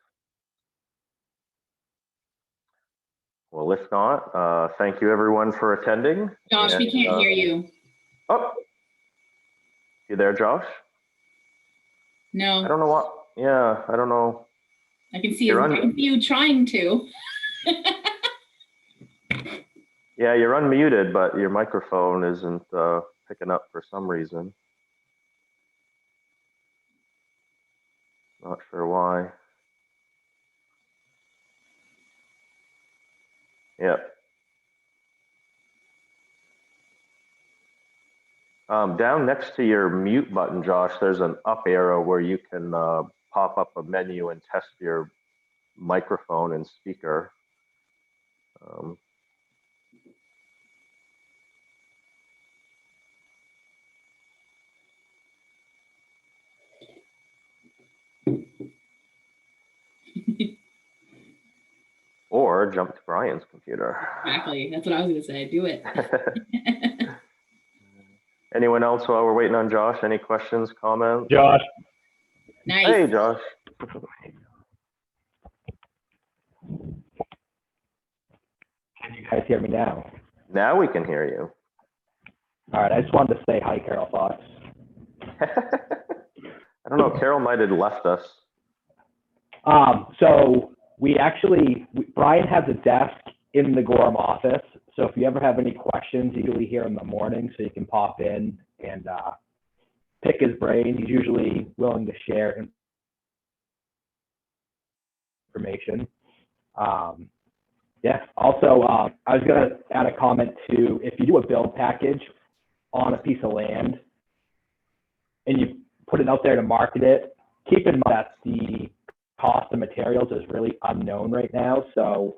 Well, if not, thank you everyone for attending. Josh, we can't hear you. Oh, you there, Josh? No. I don't know what. Yeah, I don't know. I can see you trying to. Yeah, you're unmuted, but your microphone isn't picking up for some reason. Not sure why. Yeah. Down next to your mute button, Josh, there's an up arrow where you can pop up a menu and test your microphone and speaker. Or jump to Brian's computer. Exactly. That's what I was going to say. Do it. Anyone else while we're waiting on Josh? Any questions, comments? Josh. Nice. Hey, Josh. Can you guys hear me now? Now we can hear you. All right. I just wanted to say hi, Carol Fox. I don't know. Carol might have left us. So Brian has a desk in the Gorham office. So if you ever have any questions, usually here in the morning, so you can pop in and pick his brain. He's usually willing to share information. Yeah. Also, I was going to add a comment too. If you do a build package on a piece of land and you put it out there to market it, keep in mind that the cost of materials is really unknown right now. So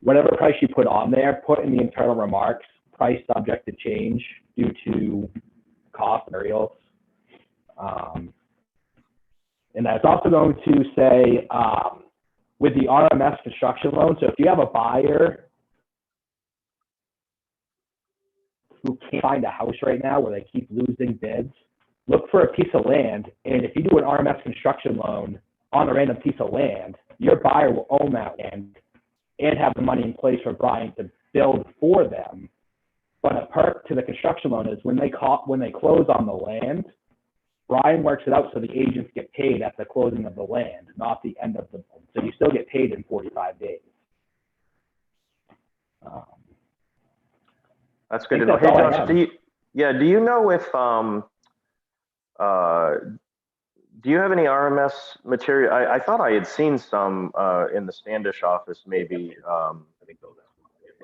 whatever price you put on there, put in the internal remarks, price subject to change due to cost of materials. And that's also going to say, with the RMS construction loan, so if you have a buyer who can't find a house right now where they keep losing bids, look for a piece of land. And if you do an RMS construction loan on a random piece of land, your buyer will own that land and have the money in place for Brian to build for them. But a perk to the construction loan is when they close on the land, Brian works it out so the agents get paid at the closing of the land, not the end of the loan. So you still get paid in 45 days. That's good to know. Hey, Josh, do you know if do you have any RMS material? I thought I had seen some in the Standish office, maybe.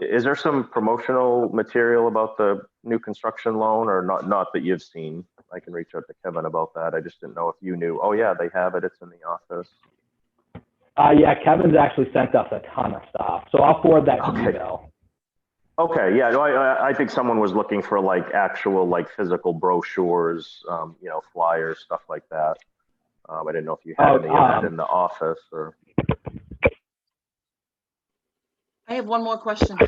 Is there some promotional material about the new construction loan, or not that you've seen? I can reach out to Kevin about that. I just didn't know if you knew. Oh yeah, they have it. It's in the office. Yeah, Kevin's actually sent us a ton of stuff, so I'll forward that to you, Bill. Okay, yeah, no, I think someone was looking for like actual like physical brochures, flyers, stuff like that. I didn't know if you had any of that in the office or. I have one more question.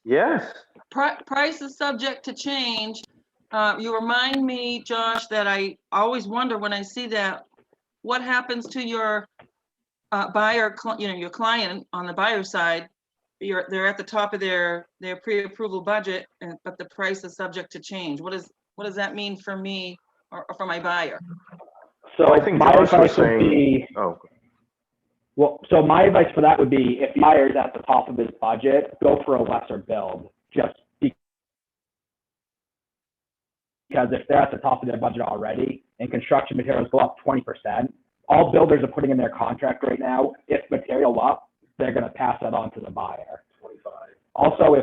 Yes. Price is subject to change. You remind me, Josh, that I always wonder when I see that, what happens to your buyer, your client on the buyer side they're at the top of their pre-approval budget, but the price is subject to change. What does that mean for me or for my buyer? So I think my Josh was advice would saying, be, oh, well, so my advice for that would be if the buyer's at the top of his budget, go for a lesser build. Just because if they're at the top of their budget already and construction materials go up 20%, all builders are putting in their contract right now, if material up, they're going to pass that on to the buyer. 25. Also,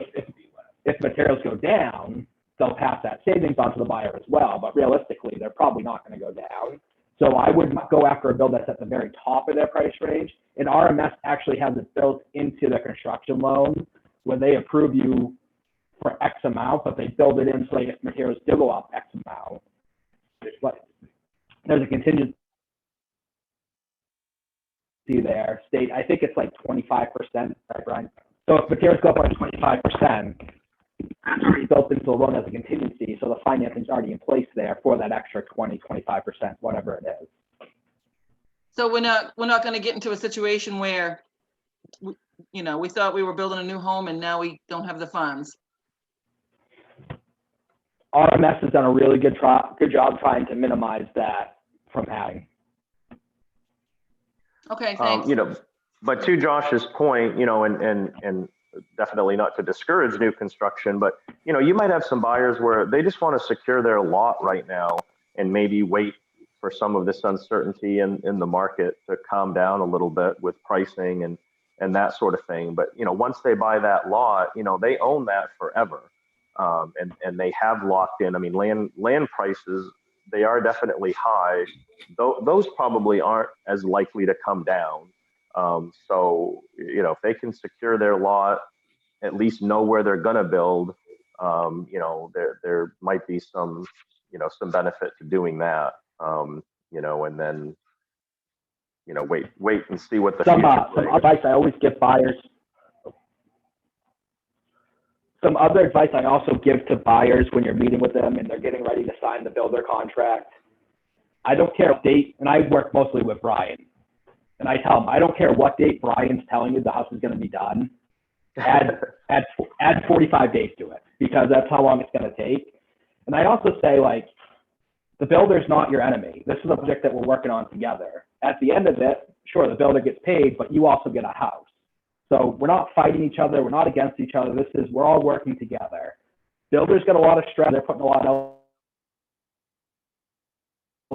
if materials go down, they'll pass that savings on to the buyer as well. But realistically, they're probably not going to go down. So I would go after a build that's at the very top of their price range. And RMS actually has it built into the construction loan where they approve you for X amount, but they build it in so if materials do go up X amount. There's a contingency there. State, I think it's like 25%, right, Brian? So if materials go up by 25%, that's already built into the loan as a contingency, so the financing's already in place there for that extra 20, 25%, whatever it is. So we're not going to get into a situation where, we thought we were building a new home and now we don't have the funds. RMS has done a really good job trying to minimize that from happening. Okay, thanks. But to Josh's point, and definitely not to discourage new construction, but you might have some buyers where they just want to secure their lot right now and maybe wait for some of this uncertainty in the market to calm down a little bit with pricing and that sort of thing. But once they buy that lot, they own that forever, and they have locked in. I mean, land prices, they are definitely high. Those probably aren't as likely to come down. So, if they can secure their lot, at least know where they're going to build, there might be some benefit to doing that, and then, wait and see what the Some future brings. advice I always give buyers. Some other advice I also give to buyers when you're meeting with them and they're getting ready to sign the builder contract. I don't care what date, and I work mostly with Brian. And I tell them, I don't care what date Brian's telling you the house is going to be done. Add 45 days to it, because that's how long it's going to take. And I also say, the builder's not your enemy. This is a project that we're working on together. At the end of it, sure, the builder gets paid, but you also get a house. So we're not fighting each other. We're not against each other. We're all working together. Builders got a lot of stress. They're putting a lot out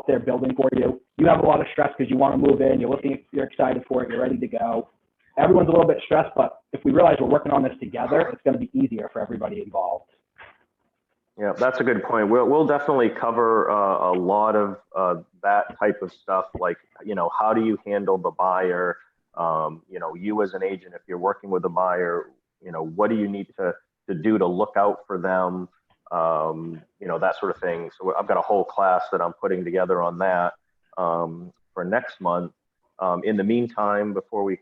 there building for you. You have a lot of stress because you want to move in. You're excited for it. You're ready to go. Everyone's a little bit stressed, but if we realize we're working on this together, it's going to be easier for everybody involved. Yeah, that's a good point. We'll definitely cover a lot of that type of stuff, like, how do you handle the buyer? You as an agent, if you're working with a buyer, what do you need to do to look out for them? That sort of thing. So I've got a whole class that I'm putting together on that for next month. In the meantime, before we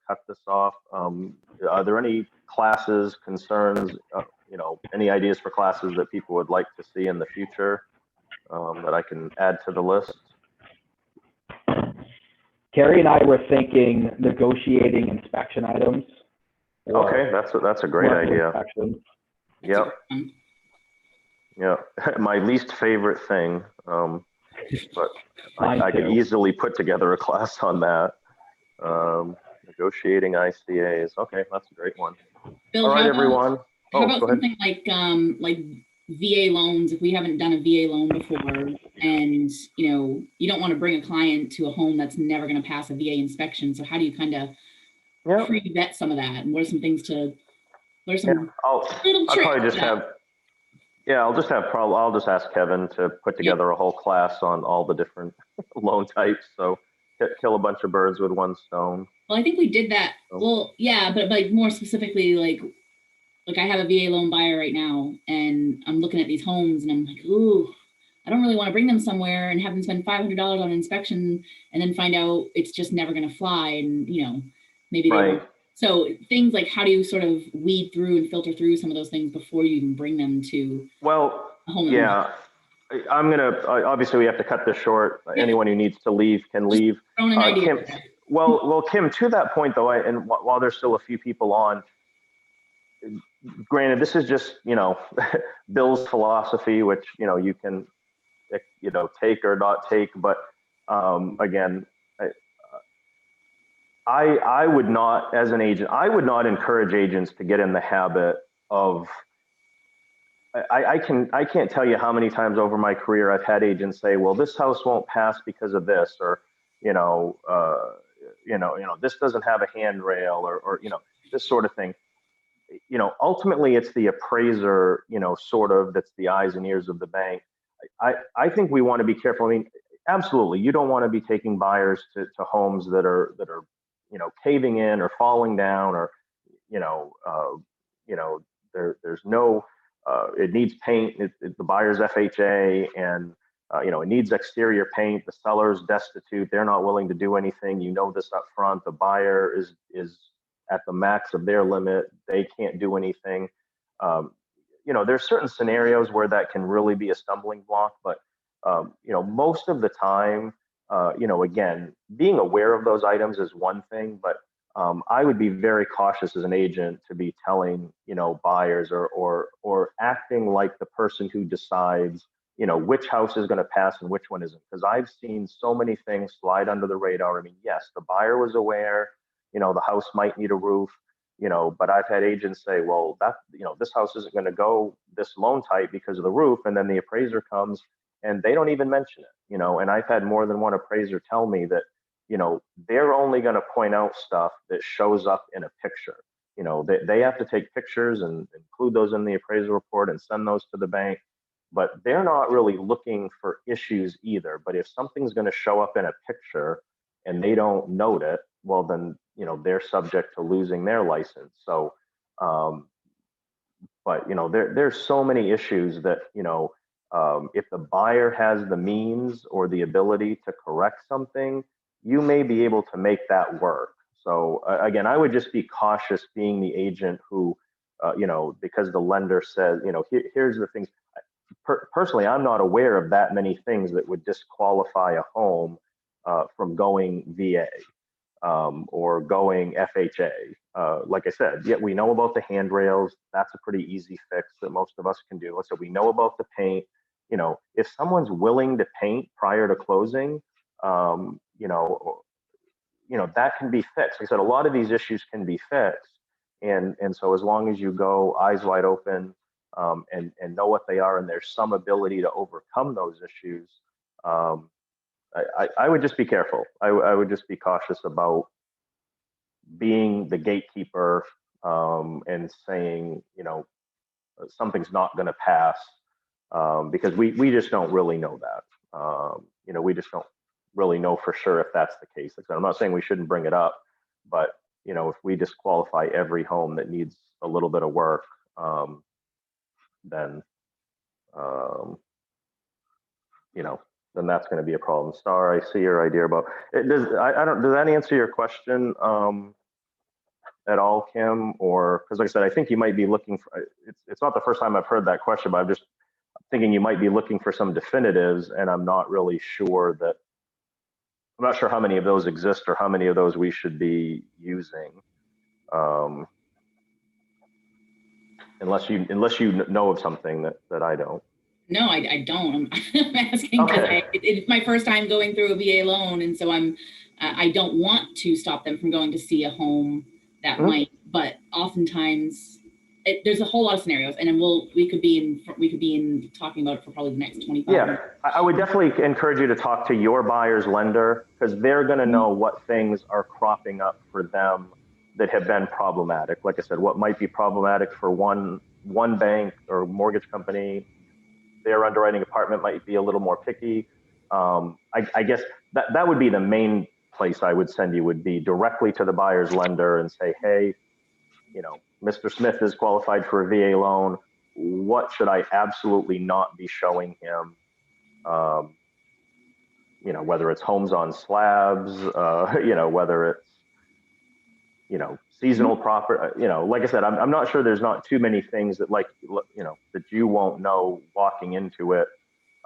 cut this off, are there any classes, concerns, any ideas for classes that people would like to see in the future that I can add to the list? Carrie and I were thinking negotiating inspection items. Okay, that's a great idea. Yep. Yeah, my least favorite thing, but I could easily put together a class on that. Negotiating ICAs. Okay, that's a great one. Bill, all right, everyone. How about something like VA loans? If we haven't done a VA loan before, and you don't want to bring a client to a home that's never going to pass a VA inspection, so how do you kind of pre-vet some of that? And what are some things to? What are some little tricks? I'll just ask Kevin to put together a whole class on all the different loan types. So kill a bunch of birds with one stone. Well, I think we did that. Well, yeah, but more specifically, like I have a VA loan buyer right now, and I'm looking at these homes, and I'm like, ooh, I don't really want to bring them somewhere and have them spend $500 on an inspection, and then find out it's just never going to fly, and maybe they won't. So things like, how do you sort of weed through and filter through some of those things before you even bring them to a home? Yeah, obviously we have to cut this short. Yeah. Anyone who needs to leave can leave. Kim, Kim, to that point though, and while there's still a few people on, granted, this is just, Bill's philosophy, which, you can, take or not take, but again, I would not, as an agent, I would not encourage agents to get in the habit of, I can't tell you how many times over my career I've had agents say, well, this house won't pass because of this, or, this doesn't have a handrail, or, this sort of thing. Ultimately it's the appraiser, sort of, that's the eyes and ears of the bank. I think we want to be careful. I mean, absolutely, you don't want to be taking buyers to homes that are caving in or falling down, or there's no it needs paint. The buyer's FHA, and it needs exterior paint. The seller's destitute. They're not willing to do anything. This up front. The buyer is at the max of their limit. They can't do anything. There's certain scenarios where that can really be a stumbling block, but most of the time, again, being aware of those items is one thing, but I would be very cautious as an agent to be telling, buyers, or acting like the person who decides, which house is going to pass and which one isn't. Because I've seen so many things slide under the radar. I mean, yes, the buyer was aware, the house might need a roof, but I've had agents say, well, this house isn't going to go this loan type because of the roof. And then the appraiser comes and they don't even mention it, and I've had more than one appraiser tell me that, they're only going to point out stuff that shows up in a picture. They have to take pictures and include those in the appraisal report and send those to the bank, but they're not really looking for issues either. But if something's going to show up in a picture and they don't note it, well, then, they're subject to losing their license. So, but, there's so many issues that, if the buyer has the means or the ability to correct something, you may be able to make that work. So again, I would just be cautious being the agent who, because the lender says, here's the things. Personally, I'm not aware of that many things that would disqualify a home from going VA or going FHA. Like I said, yet we know about the handrails. That's a pretty easy fix that most of us can do. So we know about the paint. If someone's willing to paint prior to closing, that can be fixed. Like I said, a lot of these issues can be fixed. And so as long as you go eyes wide open and know what they are, and there's some ability to overcome those issues, I would just be careful. I would just be cautious about being the gatekeeper and saying, something's not going to pass because we just don't really know that. We just don't really know for sure if that's the case. Like, I'm not saying we shouldn't bring it up, but if we disqualify every home that needs a little bit of work, then then that's going to be a problem. Star, I see your idea about it. Does that answer your question at all, Kim? Or because, like I said, I think you might be looking for. It's not the first time I've heard that question, but I'm just thinking you might be looking for some definitives, and I'm not really sure that. I'm not sure how many of those exist or how many of those we should be using, unless you know of something that I don't. No, I don't. I'm asking because Okay. it's my first time going through a VA loan, and so I don't want to stop them from going to see a home that might. But oftentimes, there's a whole lot of scenarios, and then we could be in talking about it for probably the next 25 minutes. I would definitely encourage you to talk to your buyer's lender, because they're going to know what things are cropping up for them that have been problematic. Like I said, what might be problematic for one bank or mortgage company, their underwriting department might be a little more picky. I guess that would be the main place I would send you, would be directly to the buyer's lender and say, hey, Mr. Smith is qualified for a VA loan. What should I absolutely not be showing him? Whether it's homes on slabs, whether it's, seasonal property, like I said, I'm not sure, there's not too many things that that you won't know walking into it,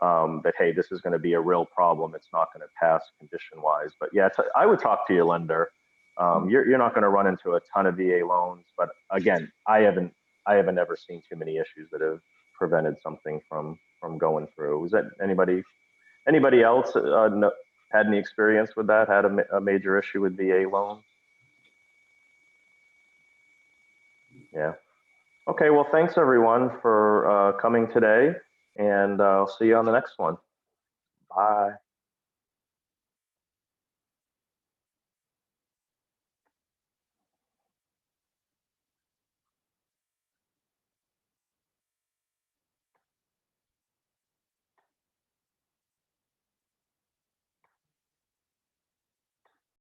that, hey, this is going to be a real problem. It's not going to pass condition wise, but yeah, I would talk to your lender. You're not going to run into a ton of VA loans, but again, I haven't I haven't ever seen too many issues that have prevented something from going through. Was that anybody else had any experience with that? Had a major issue with VA loans? Yeah. Okay. Well, thanks everyone for coming today, and I'll see you on the next one. Bye.